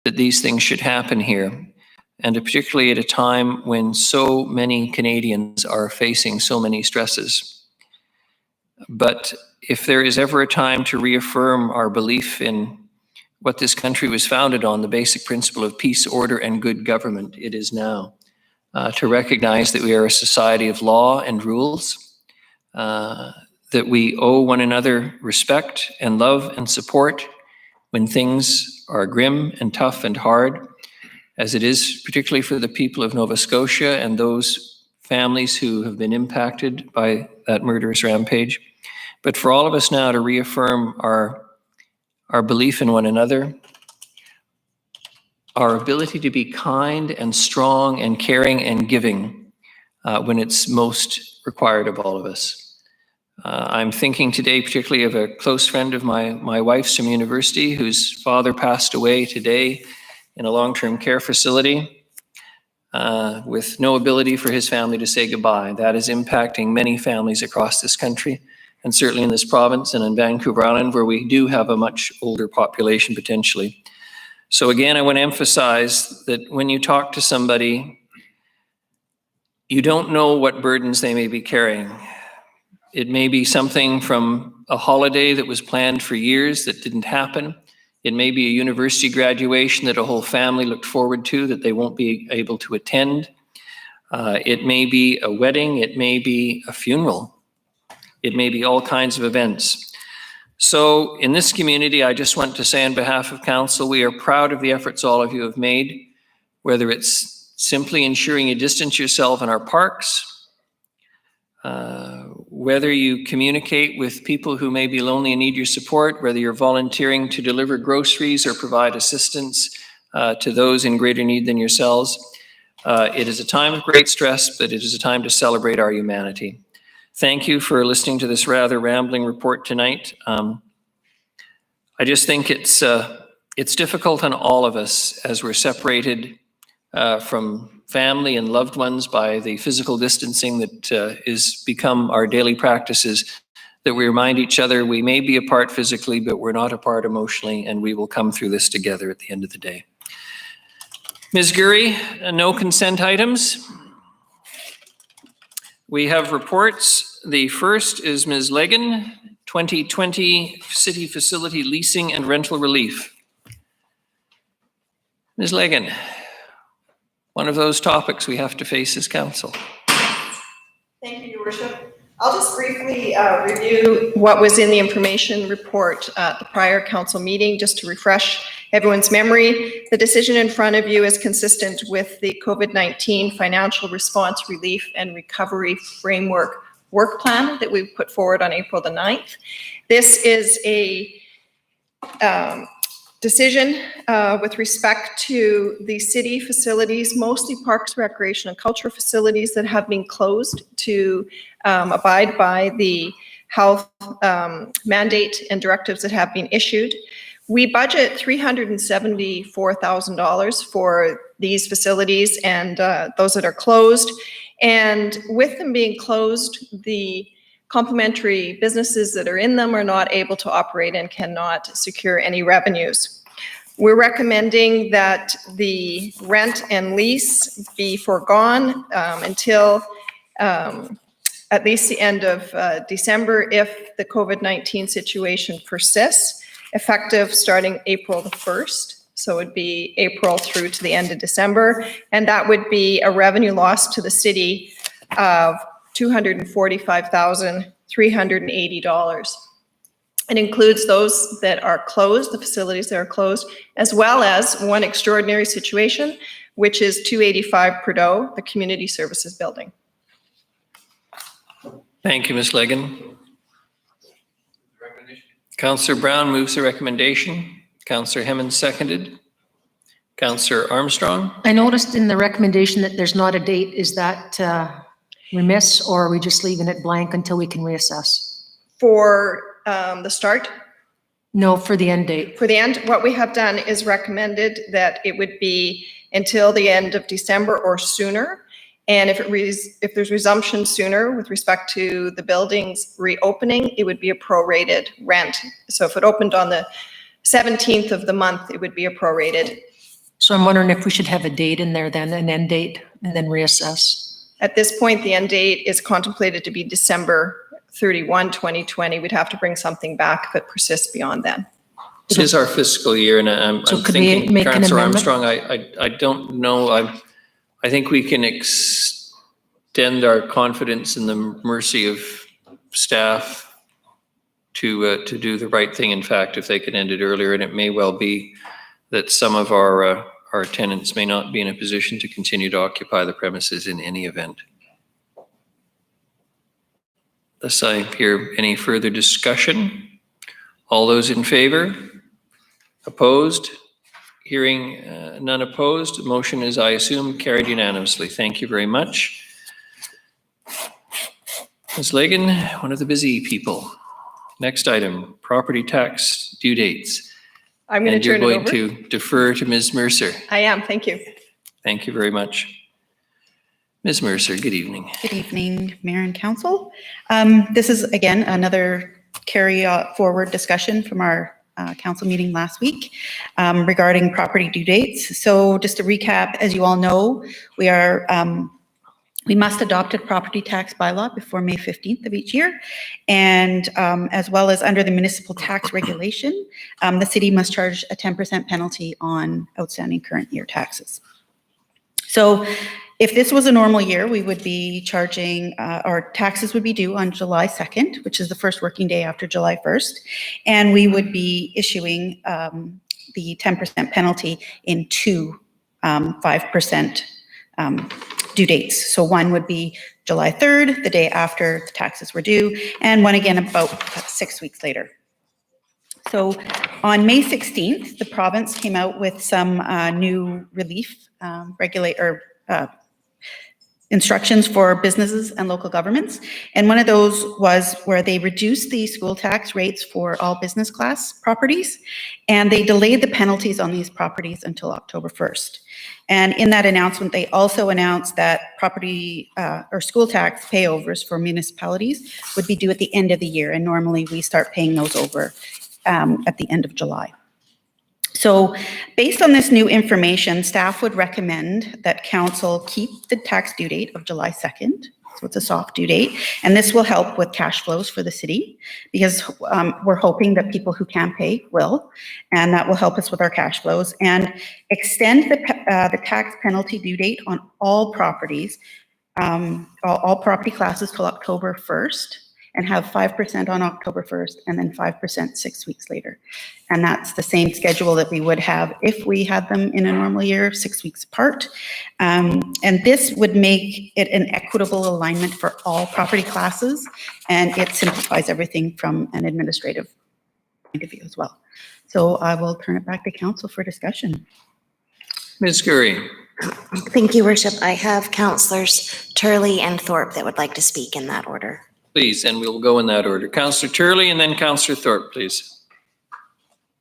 that these things should happen here, and particularly at a time when so many Canadians are facing so many stresses. But if there is ever a time to reaffirm our belief in what this country was founded on, the basic principle of peace, order, and good government, it is now. To recognize that we are a society of law and rules, that we owe one another respect and love and support when things are grim and tough and hard, as it is particularly for the people of Nova Scotia and those families who have been impacted by that murderous rampage. But for all of us now to reaffirm our belief in one another, our ability to be kind and strong and caring and giving when it's most required of all of us. I'm thinking today particularly of a close friend of my wife's from university whose father passed away today in a long-term care facility with no ability for his family to say goodbye. That is impacting many families across this country, and certainly in this province and in Vancouver Island, where we do have a much older population potentially. So again, I want to emphasize that when you talk to somebody, you don't know what burdens they may be carrying. It may be something from a holiday that was planned for years that didn't happen. It may be a university graduation that a whole family looked forward to that they won't be able to attend. It may be a wedding. It may be a funeral. It may be all kinds of events. So in this community, I just want to say on behalf of Council, we are proud of the efforts all of you have made, whether it's simply ensuring you distance yourself in our parks, whether you communicate with people who may be lonely and need your support, whether you're volunteering to deliver groceries or provide assistance to those in greater need than yourselves. It is a time of great stress, but it is a time to celebrate our humanity. Thank you for listening to this rather rambling report tonight. I just think it's difficult on all of us as we're separated from family and loved ones by the physical distancing that is become our daily practices, that we remind each other we may be apart physically, but we're not apart emotionally, and we will come through this together at the end of the day. Ms. Gurry, no consent items. We have reports. The first is Ms. Legan, 2020 City Facility Leasing and Rental Relief. Ms. Legan, one of those topics we have to face as Council. Thank you, Your Worship. I'll just briefly review what was in the information report at the prior Council meeting, just to refresh everyone's memory. The decision in front of you is consistent with the COVID-19 Financial Response Relief and Recovery Framework Work Plan that we put forward on April the 9th. This is a decision with respect to the city facilities, mostly parks, recreation, and cultural facilities that have been closed to abide by the health mandate and directives that have been issued. We budget $374,000 for these facilities and those that are closed. And with them being closed, the complementary businesses that are in them are not able to operate and cannot secure any revenues. We're recommending that the rent and lease be foregone until at least the end of December if the COVID-19 situation persists, effective starting April the 1st. So it would be April through to the end of December. And that would be a revenue loss to the city of $245,380. It includes those that are closed, the facilities that are closed, as well as one extraordinary situation, which is 285 Prideaux, the Community Services Building. Thank you, Ms. Legan. Councillor Brown moves the recommendation. Councillor Hemmons seconded. Councillor Armstrong. I noticed in the recommendation that there's not a date. Is that remiss, or are we just leaving it blank until we can reassess? For the start? No, for the end date. For the end, what we have done is recommended that it would be until the end of December or sooner. And if there's resumption sooner with respect to the building's reopening, it would be a prorated rent. So if it opened on the 17th of the month, it would be a prorated So I'm wondering if we should have a date in there then, an end date, and then reassess. At this point, the end date is contemplated to be December 31, 2020. We'd have to bring something back if it persists beyond then. It is our fiscal year, and I'm So could we thinking, make an Councillor amendment? Armstrong, I don't know. I think we can extend our confidence in the mercy of staff to do the right thing. In fact, if they can end it earlier, and it may well be that some of our tenants may not be in a position to continue to occupy the premises in any event. Unless I hear any further discussion, all those in favor? Opposed? Hearing none opposed, the motion is, I assume, carried unanimously. Thank you very much. Ms. Lagan, one of the busy people. Next item, property tax due dates. I'm going to turn it over. And you're going to defer to Ms. Mercer. I am, thank you. Thank you very much. Ms. Mercer, good evening. Good evening, Mayor and Council. This is, again, another carry forward discussion from our council meeting last week regarding property due dates. So just to recap, as you all know, we must adopt a property tax bylaw before May 15th of each year. And as well as under the municipal tax regulation, the city must charge a 10% penalty on outstanding current year taxes. So if this was a normal year, we would be charging, our taxes would be due on July 2nd, which is the first working day after July 1st. And we would be issuing the 10% penalty in two 5% due dates. So one would be July 3rd, the day after the taxes were due, and one again about 6 weeks later. So on May 16th, the province came out with some new relief instructions for businesses and local governments. And one of those was where they reduced the school tax rates for all business class properties, and they delayed the penalties on these properties until October 1st. And in that announcement, they also announced that property or school tax payovers for municipalities would be due at the end of the year. And normally we start paying those over at the end of July. So based on this new information, staff would recommend that council keep the tax due date of July 2nd. So it's a soft due date. And this will help with cash flows for the city because we're hoping that people who can pay will, and that will help us with our cash flows, and extend the tax penalty due date on all properties, all property classes till October 1st. And have 5% on October 1st and then 5% 6 weeks later. And that's the same schedule that we would have if we had them in a normal year, 6 weeks apart. And this would make it an equitable alignment for all property classes, and it simplifies everything from an administrative point of view as well. So I will turn it back to council for discussion. Ms. Gurry. Thank you, Worship. I have Councillors Turley and Thorpe that would like to speak in that order. Please, and we'll go in that order. Councillor Turley and then Councillor Thorpe, please.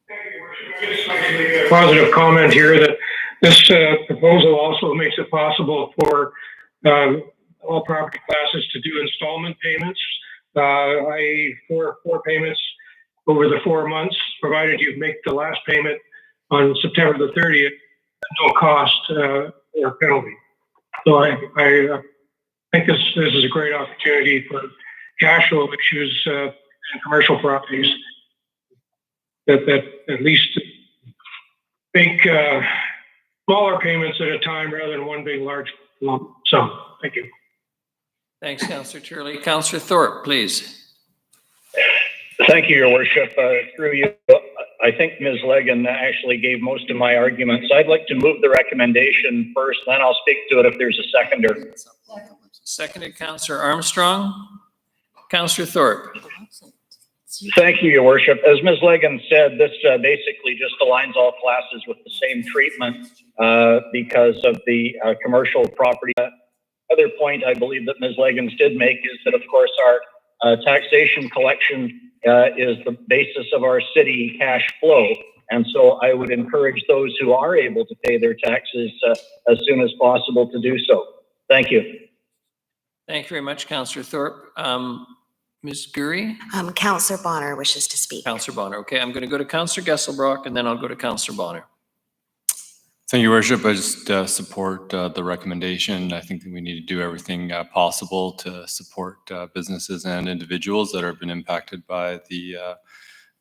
Thank you, Worship. I just like to make a positive comment here that this proposal also makes it possible for all property classes to do installment payments, i.e. four payments over the 4 months, provided you make the last payment on September the 30th at no cost or penalty. So I think this is a great opportunity for cash flow issues in commercial properties that at least make smaller payments at a time rather than one big large lump sum. Thank you. Thanks, Councillor Turley. Councillor Thorpe, please. Thank you, Your Worship. Through you, I think Ms. Legan actually gave most of my arguments. I'd like to move the recommendation first, then I'll speak to it if there's a seconder. Seconded, Councillor Armstrong. Councillor Thorpe. Thank you, Your Worship. As Ms. Legan said, this basically just aligns all classes with the same treatment because of the commercial property. Other point I believe that Ms. Legans did make is that, of course, our taxation collection is the basis of our city cash flow. And so I would encourage those who are able to pay their taxes as soon as possible to do so. Thank you. Thank you very much, Councillor Thorpe. Ms. Gurry? Councillor Bonner wishes to speak. Councillor Bonner. Okay, I'm going to go to Councillor Gesselbrock and then I'll go to Councillor Bonner. Thank you, Worship. I just support the recommendation. I think that we need to do everything possible to support businesses and individuals that have been impacted by the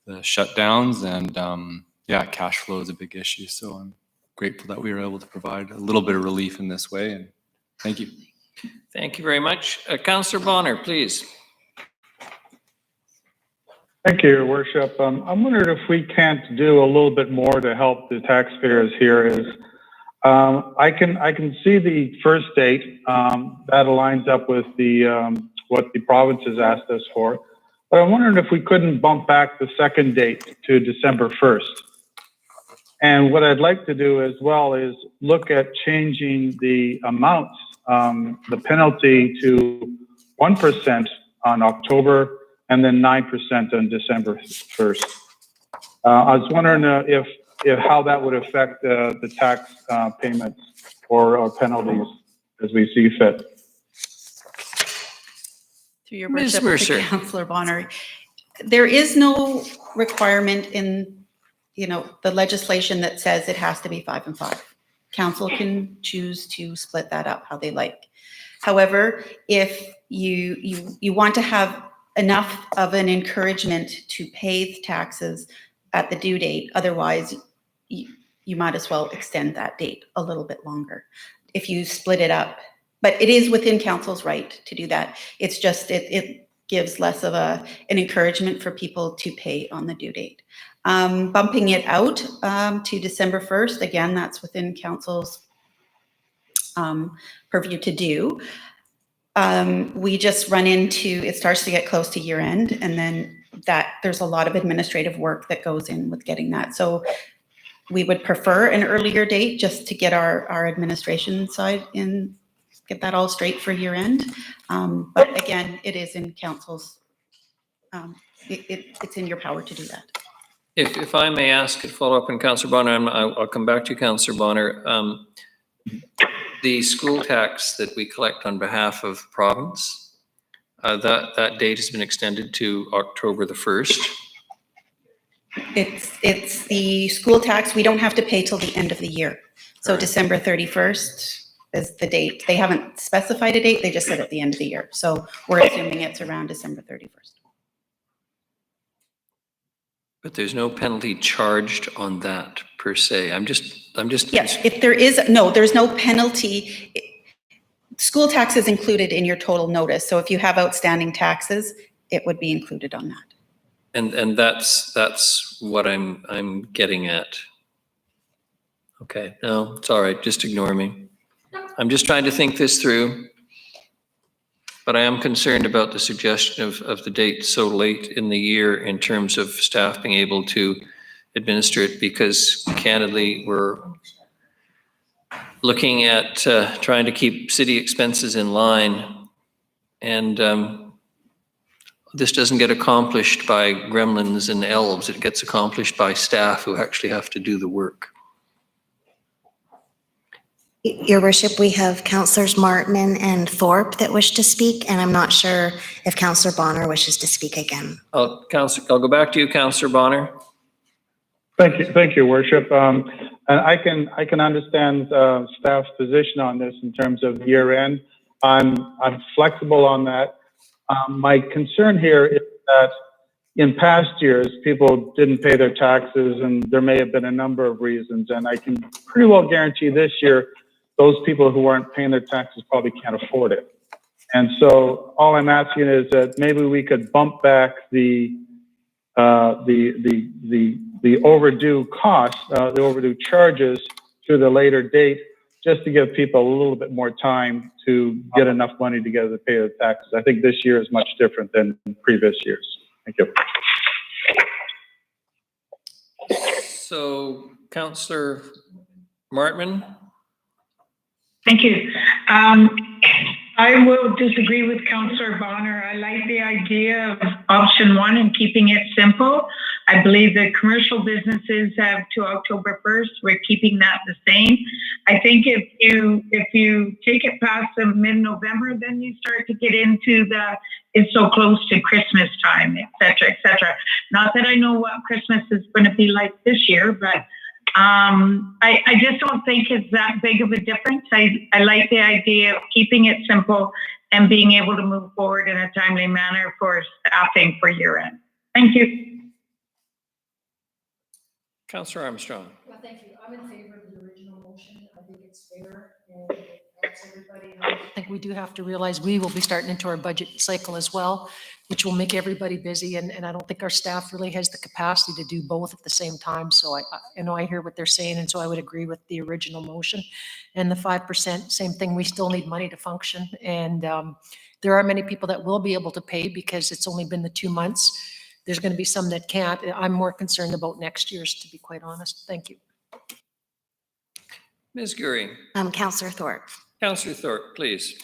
shutdowns. And yeah, cash flow is a big issue. So I'm grateful that we were able to provide a little bit of relief in this way. And thank you. Thank you very much. Councillor Bonner, please. Thank you, Your Worship. I'm wondering if we can't do a little bit more to help the taxpayers here. I can see the first date that aligns up with the what the province has asked us for, but I'm wondering if we couldn't bump back the second date to December 1st. And what I'd like to do as well is look at changing the amounts, the penalty to 1% on October and then 9% on December 1st. I was wondering if how that would affect the tax payments or penalties as we see fit. Through your Ms. worship, Mercer. Councillor Bonner, there is no requirement in the legislation that says it has to be 5 and 5. Council can choose to split that up how they like. However, if you want to have enough of an encouragement to pay the taxes at the due date, otherwise you might as well extend that date a little bit longer if you split it up. But it is within council's right to do that. It's just it gives less of an encouragement for people to pay on the due date. Bumping it out to December 1st, again, that's within council's purview to do. We just run into, it starts to get close to year end, and then there's a lot of administrative work that goes in with getting that. So we would prefer an earlier date just to get our administration side in, get that all straight for year end. But again, it is in council's, it's in your power to do that. If I may ask a follow-up on Councillor Bonner, and I'll come back to you, Councillor Bonner. The school tax that we collect on behalf of province, that date has been extended to October the 1st. It's the school tax. We don't have to pay till the end of the year. So right. December 31st is the date. They haven't specified a date. They just said at the end of the year. So we're assuming it's around December 31st. But there's no penalty charged on that per se. I'm just. Yes, if there is, no, there's no penalty. School tax is included in your total notice. So if you have outstanding taxes, it would be included on that. And that's what I'm getting at. Okay, no, it's all right. Just ignore me. I'm just trying to think this through. But I am concerned about the suggestion of the date so late in the year in terms of staff being able to administer it, because candidly, we're looking at trying to keep city expenses in line. And this doesn't get accomplished by gremlins and elves. It gets accomplished by staff who actually have to do the work. Your Worship, we have Councillors Martin and Thorpe that wish to speak, and I'm not sure if Councillor Bonner wishes to speak again. I'll go back to you, Councillor Bonner. Thank you, Worship. And I can understand staff's position on this in terms of year end. I'm flexible on that. My concern here is that in past years, people didn't pay their taxes, and there may have been a number of reasons. And I can pretty well guarantee this year, those people who aren't paying their taxes probably can't afford it. And so all I'm asking is that maybe we could bump back the overdue costs, the overdue charges to the later date, just to give people a little bit more time to get enough money together to pay their taxes. I think this year is much different than previous years. Thank you. So, Councillor Martman. Thank you. I will disagree with Councillor Bonner. I like the idea of option 1 and keeping it simple. I believe that commercial businesses have to October 1st. We're keeping that the same. I think if you take it past the mid-November, then you start to get into it's so close to Christmas time, et cetera, et cetera. Not that I know what Christmas is going to be like this year, but I just don't think it's that big of a difference. I like the idea of keeping it simple and being able to move forward in a timely manner for staffing for year end. Thank you. Councillor Armstrong. Well, thank you. I'm in favor of the original motion. I think it's fair and it helps everybody. And I think we do have to realize we will be starting into our budget cycle as well, which will make everybody busy. And I don't think our staff really has the capacity to do both at the same time. So I know I hear what they're saying. And so I would agree with the original motion. And the 5%, same thing. We still need money to function. And there are many people that will be able to pay because it's only been the 2 months. There's going to be some that can't. I'm more concerned about next year's, to be quite honest. Thank you. Ms. Gurry. Councillor Thorpe. Councillor Thorpe, please.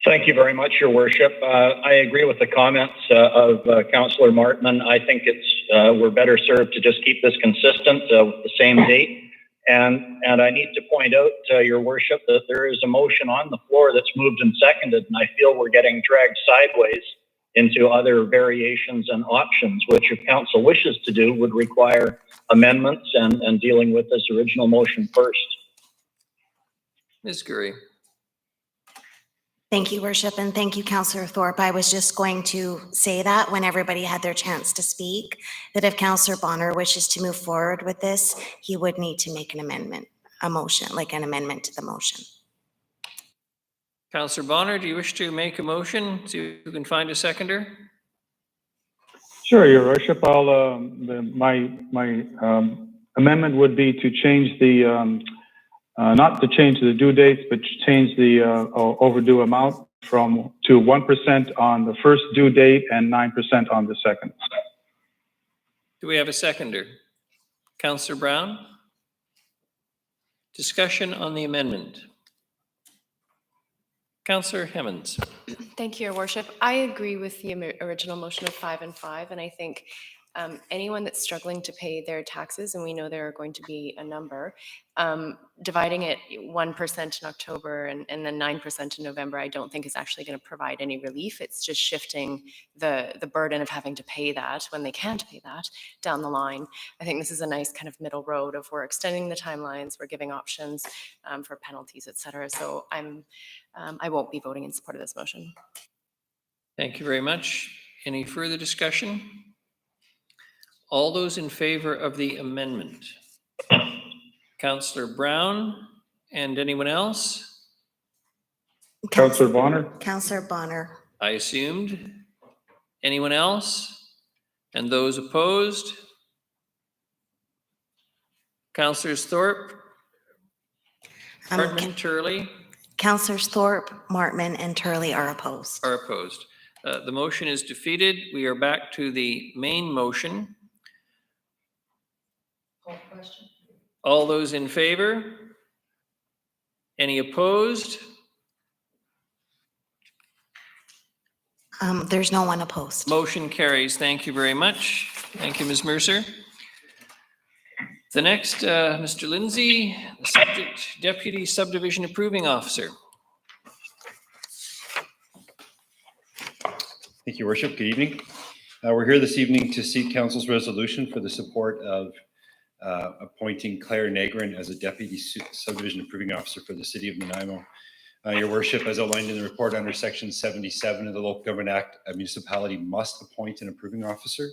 Thank you very much, Your Worship. I agree with the comments of Councillor Martman. I think we're better served to just keep this consistent with the same date. And I need to point out, Your Worship, that there is a motion on the floor that's moved and seconded, and I feel we're getting dragged sideways into other variations and options, which if council wishes to do would require amendments and dealing with this original motion first. Ms. Gurry. Thank you, Worship, and thank you, Councillor Thorpe. I was just going to say that when everybody had their chance to speak, that if Councillor Bonner wishes to move forward with this, he would need to make an amendment, a motion, like an amendment to the motion. Councillor Bonner, do you wish to make a motion? See if you can find a seconder. Sure, Your Worship. My amendment would be to change the, not to change the due dates, but change the overdue amount to 1% on the first due date and 9% on the second. Do we have a seconder? Councillor Brown? Discussion on the amendment. Councillor Hemmons. Thank you, Your Worship. I agree with the original motion of 5 and 5, and I think anyone that's struggling to pay their taxes, and we know there are going to be a number, dividing it 1% in October and then 9% in November, I don't think is actually going to provide any relief. It's just shifting the burden of having to pay that when they can't pay that down the line. I think this is a nice kind of middle road of we're extending the timelines, we're giving options for penalties, et cetera. So I won't be voting in support of this motion. Thank you very much. Any further discussion? All those in favor of the amendment? Councillor Brown and anyone else? Councillor Bonner. Councillor Bonner. I assumed. Anyone else? And those opposed? Councillors Thorpe, Martman, Turley? Councillors Thorpe, Martman, and Turley are opposed. Are opposed. The motion is defeated. We are back to the main motion. All those in favor? Any opposed? There's no one opposed. Motion carries. Thank you very much. Thank you, Ms. Mercer. The next, Mr. Lindsay, the subject, Deputy Subdivision Approving Officer. Thank you, Worship. Good evening. We're here this evening to seek Council's resolution for the support of appointing Claire Negrin as a Deputy Subdivision Approving Officer for the City of Nanaimo. Your Worship, as outlined in the report under Section 77 of the Local Government Act, a municipality must appoint an approving officer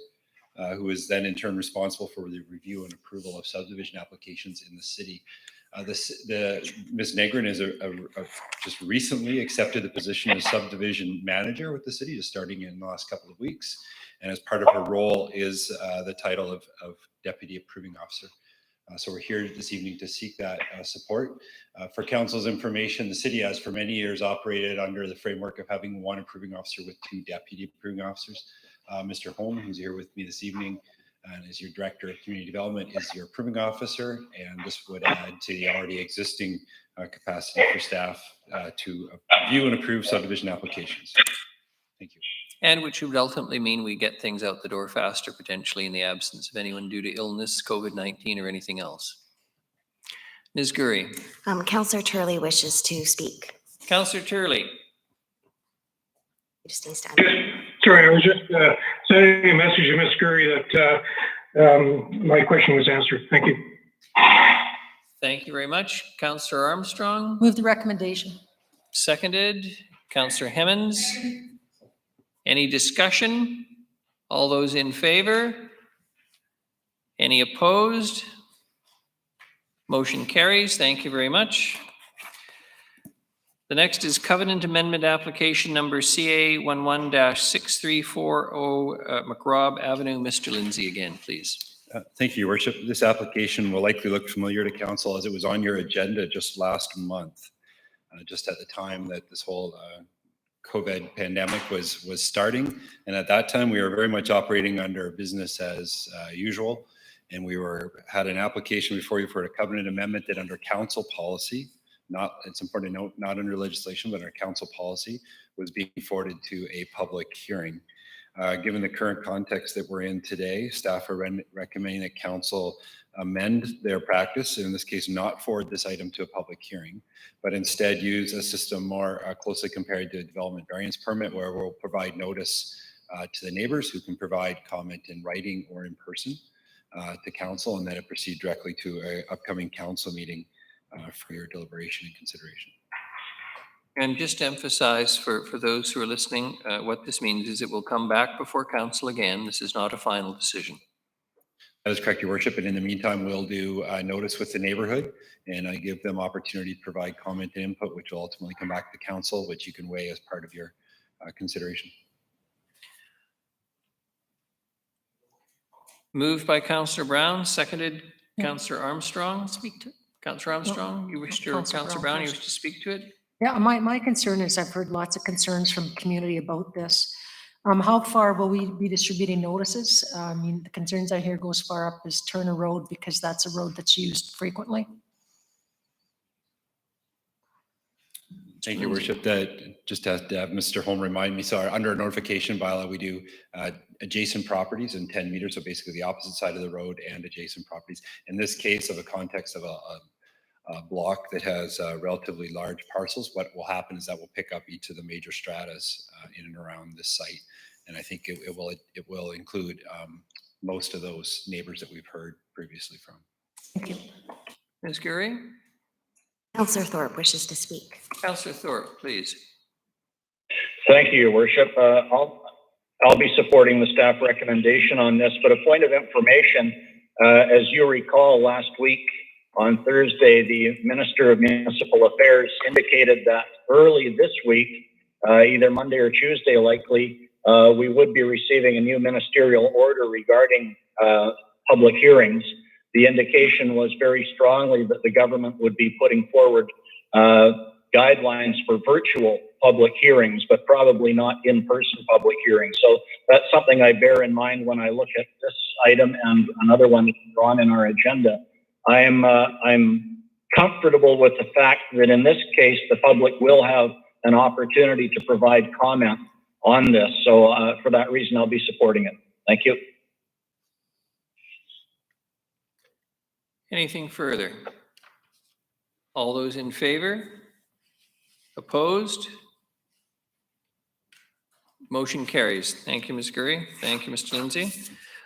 who is then in turn responsible for the review and approval of subdivision applications in the city. Ms. Negrin is just recently accepted the position as subdivision manager with the city, just starting in the last couple of weeks. And as part of her role is the title of Deputy Approving Officer. So we're here this evening to seek that support. For Council's information, the city has for many years operated under the framework of having one approving officer with 2 deputy approving officers. Mr. Holm, who's here with me this evening, and is your Director of Community Development, is your approving officer, and this would add to the already existing capacity for staff to review and approve subdivision applications. Thank you. And which would ultimately mean we get things out the door faster, potentially in the absence of anyone due to illness, COVID-19, or anything else. Ms. Gurry. Councillor Turley wishes to speak. Councillor Turley. He just needs to Sorry, I was just sending a message to Ms. Gurry that my question was answered. Thank you. Thank you very much. Councillor Armstrong, Move the recommendation. seconded. Councillor Hemmons. Any discussion? All those in favor? Any opposed? Motion carries. Thank you very much. The next is Covenant Amendment Application Number CA 11-6340 McRobb Avenue. Mr. Lindsay again, please. Thank you, Your Worship. This application will likely look familiar to council as it was on your agenda just last month, just at the time that this whole COVID pandemic was starting. And at that time, we were very much operating under business as usual. And we had an application before you for a covenant amendment that under council policy, it's important to note, not under legislation, but under council policy, was being forwarded to a public hearing. Given the current context that we're in today, staff are recommending that council amend their practice, in this case, not forward this item to a public hearing, but instead use a system more closely compared to a development variance permit, where we'll provide notice to the neighbors who can provide comment in writing or in person to council, and then it proceed directly to an upcoming council meeting for your deliberation and consideration. And just to emphasize for those who are listening, what this means is it will come back before council again. This is not a final decision. That is correct, Your Worship. And in the meantime, we'll do notice with the neighborhood, and I give them opportunity to provide comment and input, which will ultimately come back to council, which you can weigh as part of your consideration. Moved by Councillor Brown, seconded Councillor Armstrong. Speak to. Councillor Armstrong, you wish to, Councillor Brown, you wish to speak to it? Yeah, my concern is I've heard lots of concerns from the community about this. How far will we be distributing notices? I mean, the concerns I hear go as far up as Turner Road because that's a road that's used frequently. Thank you, Your Worship. That just has to have Mr. Holm remind me. So under a notification bylaw, we do adjacent properties in 10 meters. So basically the opposite side of the road and adjacent properties. In this case, of a context of a block that has relatively large parcels, what will happen is that we'll pick up each of the major stratas in and around this site. And I think it will include most of those neighbors that we've heard previously from. Thank you. Ms. Gurry? Councillor Thorpe wishes to speak. Councillor Thorpe, please. Thank you, Your Worship. I'll be supporting the staff recommendation on this, but a point of information, as you recall, last week on Thursday, the Minister of Municipal Affairs indicated that early this week, either Monday or Tuesday likely, we would be receiving a new ministerial order regarding public hearings. The indication was very strongly that the government would be putting forward guidelines for virtual public hearings, but probably not in-person public hearings. So that's something I bear in mind when I look at this item and another one drawn in our agenda. I'm comfortable with the fact that in this case, the public will have an opportunity to provide comment on this. So for that reason, I'll be supporting it. Thank you. Anything further? All those in favor? Opposed? Motion carries. Thank you, Ms. Gurry. Thank you, Mr. Lindsay.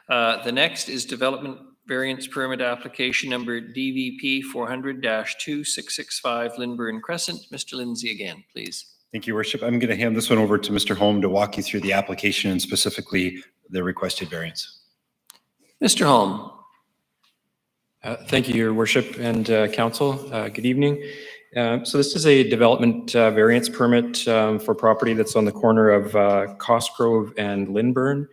The next is Development Variance Permit Application Number DVP 400-2665 Lynburn Crescent. Mr. Lindsay again, please. Thank you, Your Worship. I'm going to hand this one over to Mr. Holm to walk you through the application and specifically the requested variance. Mr. Holm. Thank you, Your Worship and Council. Good evening. So this is a development variance permit for property that's on the corner of Cosgrove and Lynburn.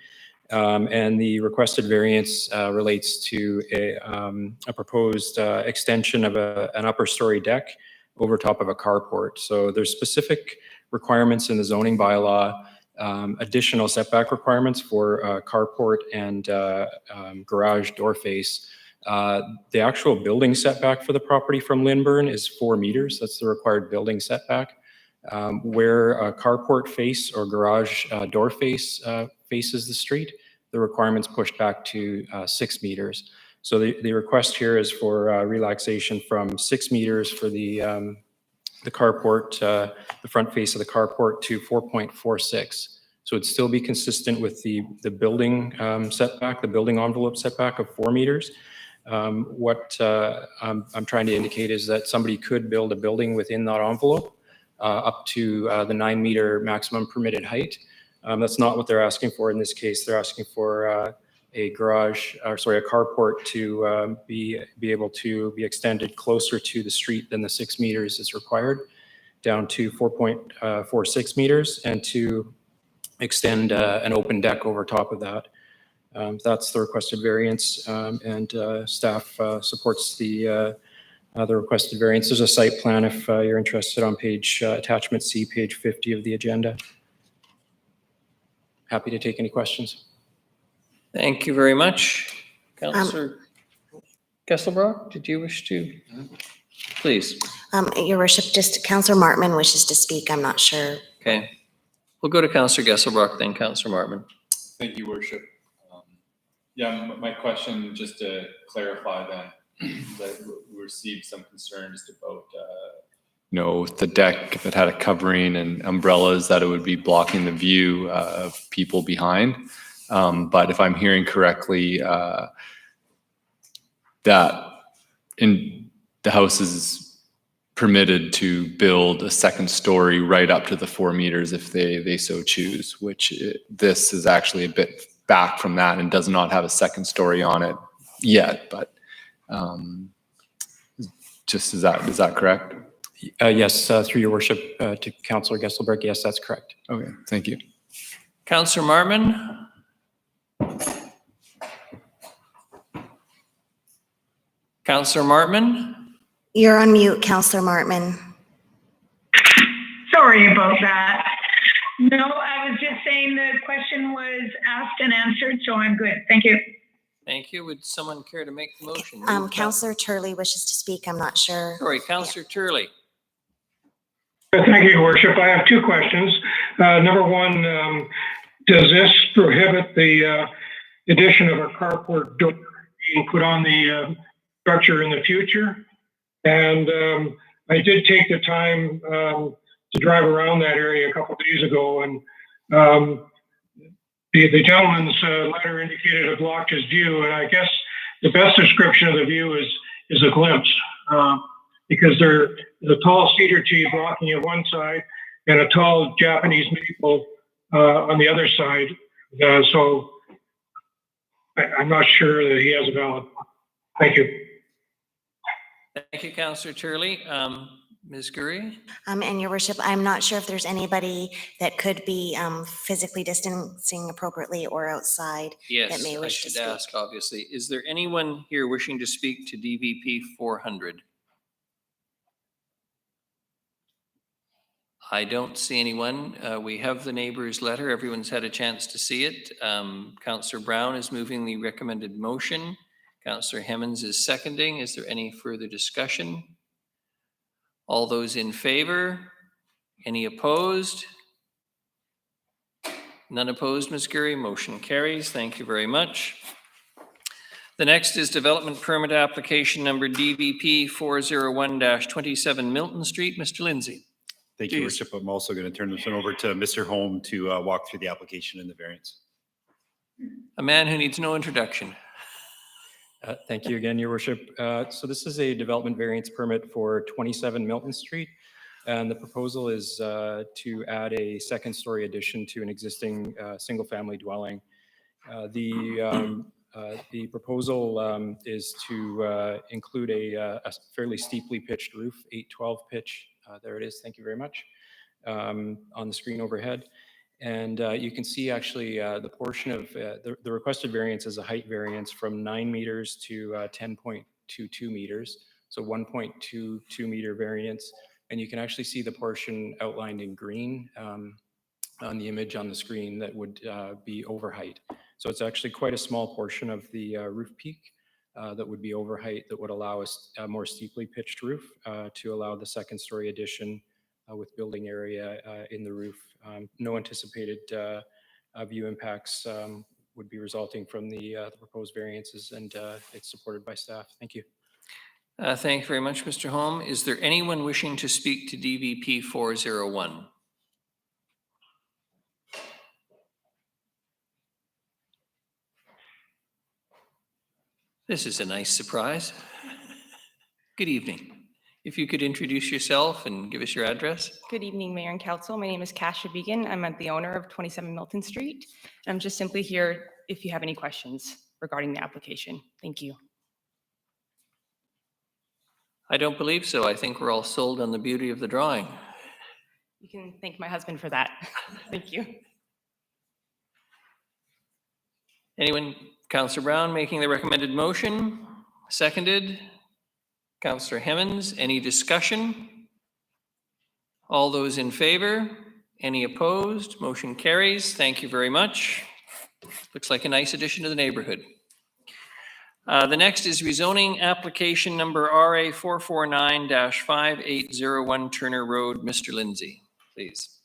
And the requested variance relates to a proposed extension of an upper story deck over top of a carport. So there's specific requirements in the zoning bylaw, additional setback requirements for carport and garage door face. The actual building setback for the property from Lynburn is 4 meters. That's the required building setback. Where a carport face or garage door face faces the street, the requirement's pushed back to 6 meters. So the request here is for relaxation from 6 meters for the carport, the front face of the carport, to 4.46. So it'd still be consistent with the building setback, the building envelope setback of 4 meters. What I'm trying to indicate is that somebody could build a building within that envelope up to the 9-meter maximum permitted height. That's not what they're asking for in this case. They're asking for a garage, or sorry, a carport to be able to be extended closer to the street than the 6 meters is required, down to 4.46 meters, and to extend an open deck over top of that. That's the requested variance, and staff supports the requested variance. There's a site plan if you're interested on page attachment C, page 50 of the agenda. Happy to take any questions. Thank you very much. Councillor Kesselbrock, did you wish to? Please. Your worship, just Councillor Martman wishes to speak. I'm not sure. Okay. We'll go to Councillor Gesselbrock, then Councillor Martman. Thank you, Worship. Yeah, my question, just to clarify then, that we received some concerns about, the deck, if it had a covering and umbrellas, that it would be blocking the view of people behind. But if I'm hearing correctly, that in the house is permitted to build a second story right up to the 4 meters if they so choose, which this is actually a bit back from that and does not have a second story on it yet, but just is that correct? Yes, through your worship to Councillor Gesselbrock, yes, that's correct. Okay, thank you. Councillor Martman. Councillor Martman. You're on mute, Councillor Martman. Sorry about that. No, I was just saying the question was asked and answered, so I'm good. Thank you. Thank you. Would someone care to make the motion? Councillor Turley wishes to speak. I'm not sure. Sorry, Councillor Turley. Thank you, Your Worship. I have two questions. Number one, does this prohibit the addition of a carport door being put on the structure in the future? And I did take the time to drive around that area a couple of days ago, and the gentleman's letter indicated it blocked his view, and I guess the best description of the view is a glimpse, because there's a tall cedar tree blocking it one side and a tall Japanese maple on the other side. So I'm not sure that he has a valid. Thank you. Thank you, Councillor Turley. Ms. Gurry? And your worship, I'm not sure if there's anybody that could be physically distancing appropriately or outside that may wish to speak. Yes, I should ask, obviously. Is there anyone here wishing to speak to DVP 400? I don't see anyone. We have the neighbor's letter. Everyone's had a chance to see it. Councillor Brown is moving the recommended motion. Councillor Hemmons is seconding. Is there any further discussion? All those in favor? Any opposed? None opposed, Ms. Gurry. Motion carries. Thank you very much. The next is development permit application number DVP 401-27 Milton Street. Mr. Lindsay. Thank you, Worship. I'm also going to turn this one over to Mr. Holm to walk through the application and the variance. A man who needs no introduction. Thank you again, Your Worship. So this is a development variance permit for 27 Milton Street. And the proposal is to add a second story addition to an existing single family dwelling. The proposal is to include a fairly steeply pitched roof, 812 pitch. There it is. Thank you very much. On the screen overhead. And you can see actually the portion of the requested variance is a height variance from 9 meters to 10.22 meters. So 1.22 meter variance. And you can actually see the portion outlined in green on the image on the screen that would be over height. So it's actually quite a small portion of the roof peak that would be over height that would allow us a more steeply pitched roof to allow the second story addition with building area in the roof. No anticipated view impacts would be resulting from the proposed variances, and it's supported by staff. Thank you. Thank you very much, Mr. Holm. Is there anyone wishing to speak to DVP 401? This is a nice surprise. Good evening. If you could introduce yourself and give us your address. Good evening, Mayor and Council. My name is Kasia Began. I'm the owner of 27 Milton Street. I'm just simply here if you have any questions regarding the application. Thank you. I don't believe so. I think we're all sold on the beauty of the drawing. You can thank my husband for that. Thank you. Anyone? Councillor Brown making the recommended motion, seconded. Councillor Hemmens, any discussion? All those in favor? Any opposed? Motion carries. Thank you very much. Looks like a nice addition to the neighborhood. The next is rezoning application number RA 449-5801 Turner Road. Mr. Lindsay, please.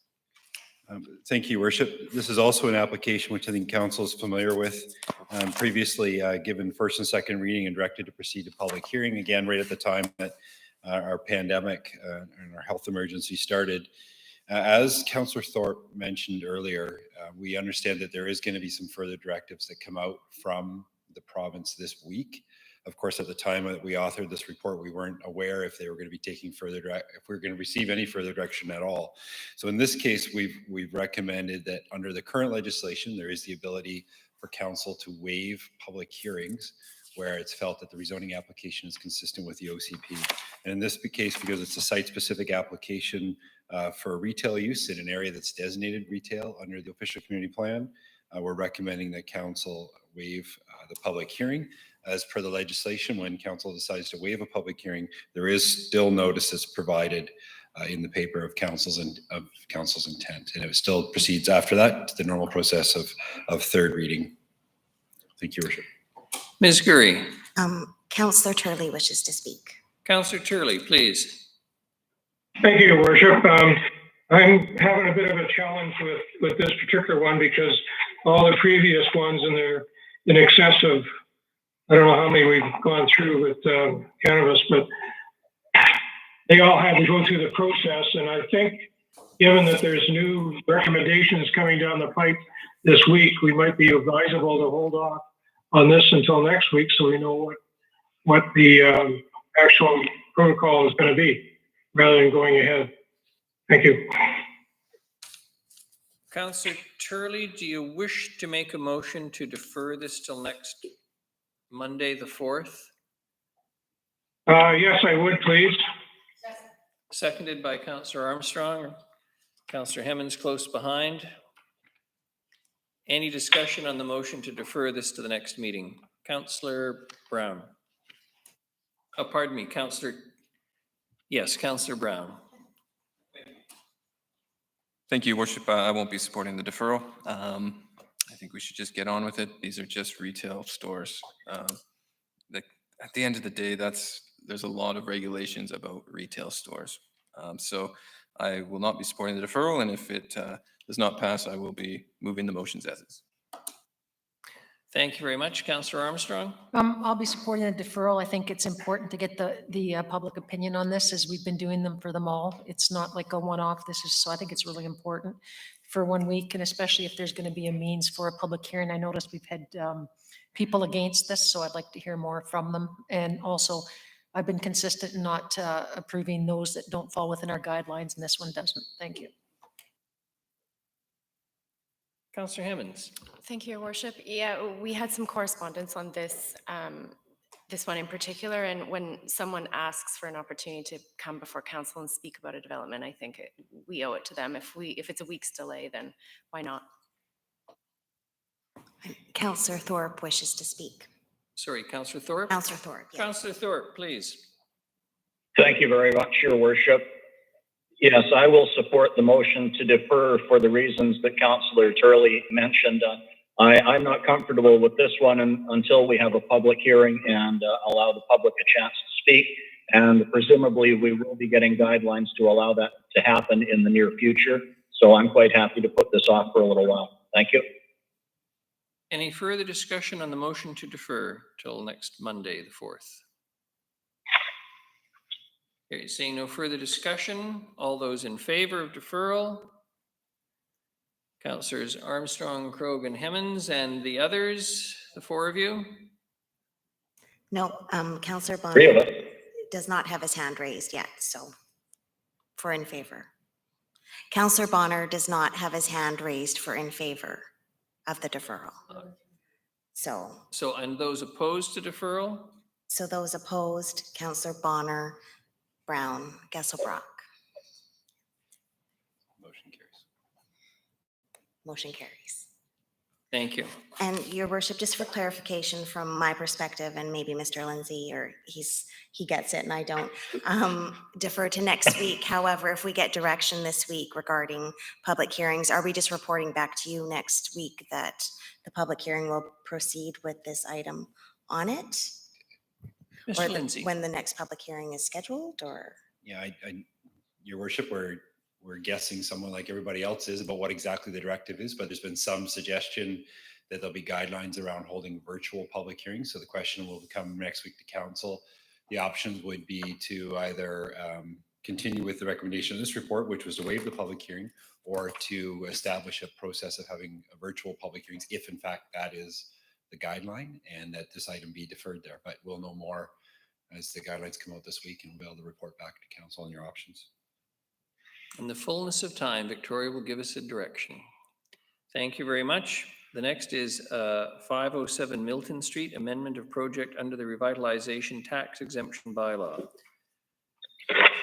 Thank you, Worship. This is also an application which I think Council is familiar with. Previously given first and second reading and directed to proceed to public hearing again right at the time that our pandemic and our health emergency started. As Councillor Thorpe mentioned earlier, we understand that there is going to be some further directives that come out from the province this week. Of course, at the time that we authored this report, we weren't aware if they were going to be taking if we were going to receive any further direction at all. So in this case, we've recommended that under the current legislation, there is the ability for council to waive public hearings where it's felt that the rezoning application is consistent with the OCP. And in this case, because it's a site-specific application for retail use in an area that's designated retail under the official community plan, we're recommending that council waive the public hearing. As per the legislation, when council decides to waive a public hearing, there is still notices provided in the paper of council's intent, and it still proceeds after that to the normal process of third reading. Thank you, Worship. Ms. Gurry. Councillor Turley wishes to speak. Councillor Turley, please. Thank you, Your Worship. I'm having a bit of a challenge with this particular one because all the previous ones, and they're in excess of, I don't know how many we've gone through with cannabis, but they all had to go through the process. And I think given that there's new recommendations coming down the pipe this week, we might be advisable to hold off on this until next week so we know what the actual protocol is going to be rather than going ahead. Thank you. Councillor Turley, do you wish to make a motion to defer this till next Monday, the 4th? Yes, I would, please. Seconded by Councillor Armstrong. Councillor Hemmens close behind. Any discussion on the motion to defer this to the next meeting? Councillor Brown. Oh, pardon me, Councillor. Yes, Councillor Brown. Thank you, Worship. I won't be supporting the deferral. I think we should just get on with it. These are just retail stores. At the end of the day, there's a lot of regulations about retail stores. So I will not be supporting the deferral, and if it does not pass, I will be moving the motions as is. Thank you very much. Councillor Armstrong. I'll be supporting the deferral. I think it's important to get the public opinion on this, as we've been doing them for them all. It's not like a one-off. So I think it's really important for 1 week, and especially if there's going to be a means for a public hearing. I noticed we've had people against this, so I'd like to hear more from them. And also, I've been consistent in not approving those that don't fall within our guidelines, and this one doesn't. Thank you. Councillor Hemmens. Thank you, Your Worship. Yeah, we had some correspondence on this, this one in particular, and when someone asks for an opportunity to come before council and speak about a development, I think we owe it to them. If it's a week's delay, then why not? Councillor Thorpe wishes to speak. Sorry, Councillor Thorpe. Councillor Thorpe. Yes. Councillor Thorpe, please. Thank you very much, Your Worship. Yes, I will support the motion to defer for the reasons that Councillor Turley mentioned. I'm not comfortable with this one until we have a public hearing and allow the public a chance to speak. And presumably we will be getting guidelines to allow that to happen in the near future. So I'm quite happy to put this off for a little while. Thank you. Any further discussion on the motion to defer till next Monday, the 4th? Okay, seeing no further discussion, all those in favor of deferral? Councillors Armstrong, Krogh, and Hemmens, and the others, the 4 of you? No, Councillor Three of Bonner us. does not have his hand raised yet, so for in favor. Councillor Bonner does not have his hand raised for in favor of the deferral. So And those opposed to deferral? those opposed, Councillor Bonner, Brown, Gesselbrock. Motion carries. Motion carries. Thank you. And your worship, just for clarification from my perspective, and maybe Mr. Lindsay, or he gets it and I don't, defer to next week. However, if we get direction this week regarding public hearings, are we just reporting back to you next week that the public hearing will proceed with this item on it? Mr. Lindsay. When the next public hearing is scheduled, or? Yeah, your worship, we're guessing someone like everybody else is about what exactly the directive is, but there's been some suggestion that there'll be guidelines around holding virtual public hearings. So the question will come next week to council. The options would be to either continue with the recommendation of this report, which was to waive the public hearing, or to establish a process of having a virtual public hearings if in fact that is the guideline, and that this item be deferred there. But we'll know more as the guidelines come out this week, and we'll be able to report back to council on your options. In the fullness of time, Victoria will give us a direction. Thank you very much. The next is 507 Milton Street, amendment of project under the revitalization tax exemption bylaw.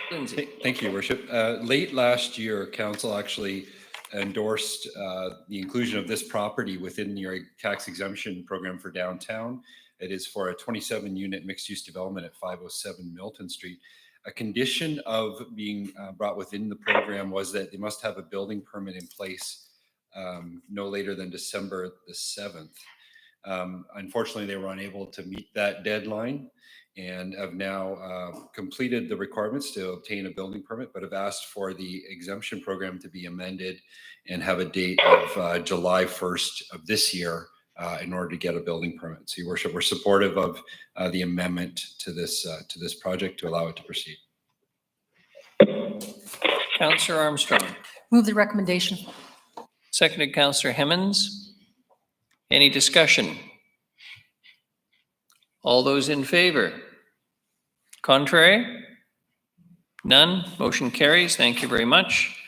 Lindsay. Thank you, Worship. Late last year, council actually endorsed the inclusion of this property within your tax exemption program for downtown. It is for a 27-unit mixed-use development at 507 Milton Street. A condition of being brought within the program was that they must have a building permit in place no later than December the 7th. Unfortunately, they were unable to meet that deadline and have now completed the requirements to obtain a building permit, but have asked for the exemption program to be amended and have a date of July 1st of this year in order to get a building permit. So, Your Worship, we're supportive of the amendment to this project to allow it to proceed. Councillor Armstrong. Move the recommendation. Seconded, Councillor Hemmens. Any discussion? All those in favor? Contrary? None. Motion carries. Thank you very much.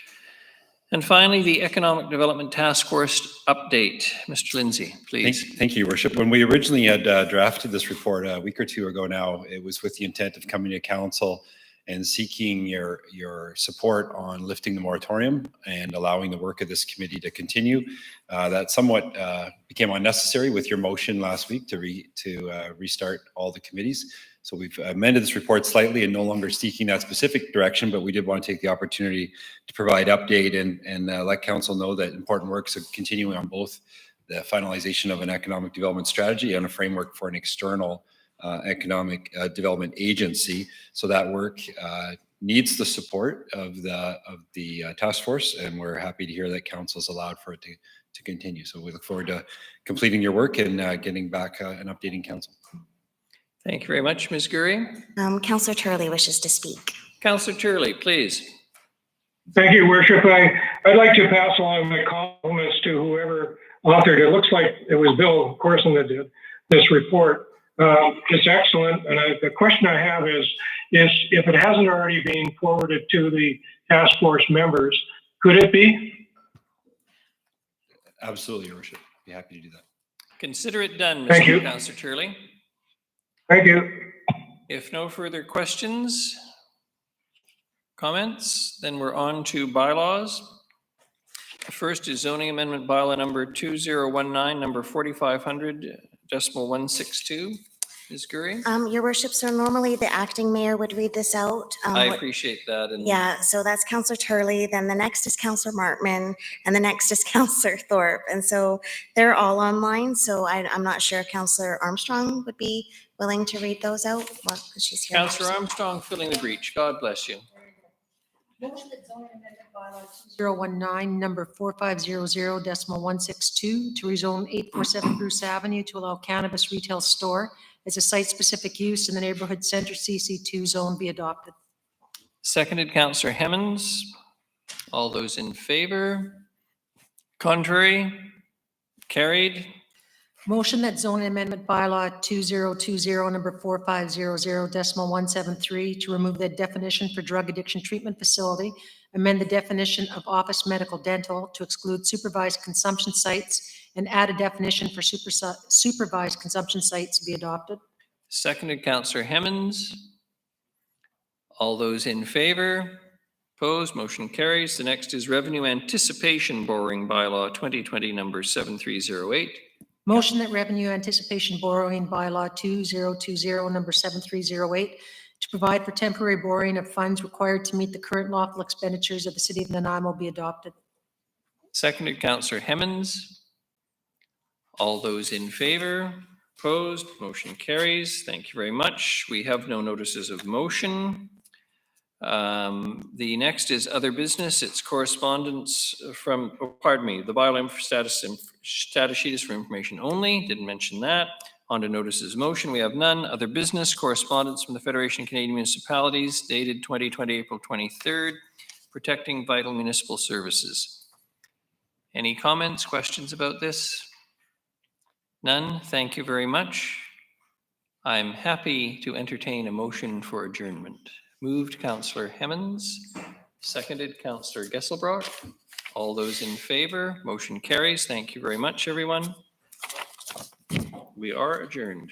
And finally, the Economic Development Task Force update. Mr. Lindsay, please. Thank you, Your Worship. When we originally had drafted this report a week or two ago now, it was with the intent of coming to council and seeking your support on lifting the moratorium and allowing the work of this committee to continue. That somewhat became unnecessary with your motion last week to restart all the committees. So we've amended this report slightly and no longer seeking that specific direction, but we did want to take the opportunity to provide update and let council know that important works are continuing on both the finalization of an economic development strategy and a framework for an external economic development agency. So that work needs the support of the task force, and we're happy to hear that council's allowed for it to continue. So we look forward to completing your work and getting back and updating council. Thank you very much, Ms. Gurry. Councillor Turley wishes to speak. Councillor Turley, please. Thank you, Worship. I'd like to pass along my compliments to whoever authored it. It looks like it was Bill Corson that did this report. It's excellent. And the question I have is if it hasn't already been forwarded to the task force members, could it be? Absolutely, Your Worship. Be happy to do that. Consider it done, Thank you. Councillor Turley. Thank you. If no further questions, comments, then we're on to bylaws. The first is zoning amendment bylaw number 2019, number 4500.162. Ms. Gurry? Your Worship, so normally the acting mayor would read this out. I appreciate that. And Yeah, so that's Councillor Turley, then the next is Councillor Martman, and the next is Councillor Thorpe. And so they're all online, so I'm not sure if Councillor Armstrong would be willing to read those out. Well, she's here. Councillor Armstrong filling the breach. God bless you. Motion that zoning amendment bylaw 2019, number 4500.162 to rezone 847 Bruce Avenue to allow cannabis retail store as a site-specific use in the neighborhood center CC2 zone be adopted. Seconded, Councillor Hemmens. All those in favor? Contrary? Carried. Motion that zoning amendment bylaw 2020 number 4500.173 to remove the definition for drug addiction treatment facility, amend the definition of office medical dental to exclude supervised consumption sites, and add a definition for supervised consumption sites be adopted. Seconded, Councillor Hemmens. All those in favor? Opposed? Motion carries. The next is Revenue Anticipation Borrowing Bylaw 2020 number 7308. Motion that revenue anticipation borrowing bylaw 2020 number 7308 to provide for temporary borrowing of funds required to meet the current lawful expenditures of the city of Nanaimo be adopted. Seconded, Councillor Hemmens. All those in favor? Opposed? Motion carries. Thank you very much. We have no notices of motion. The next is other business. It's correspondence from, the bylaw status sheet is for information only. Didn't mention that. On to notices of motion. We have none. Other business correspondence from the Federation of Canadian Municipalities dated 2020 April 23rd, protecting vital municipal services. Any comments, questions about this? None. Thank you very much. I'm happy to entertain a motion for adjournment. Moved, Councillor Hemmens. Seconded, Councillor Gesselbrock. All those in favor, motion carries. Thank you very much, everyone. We are adjourned.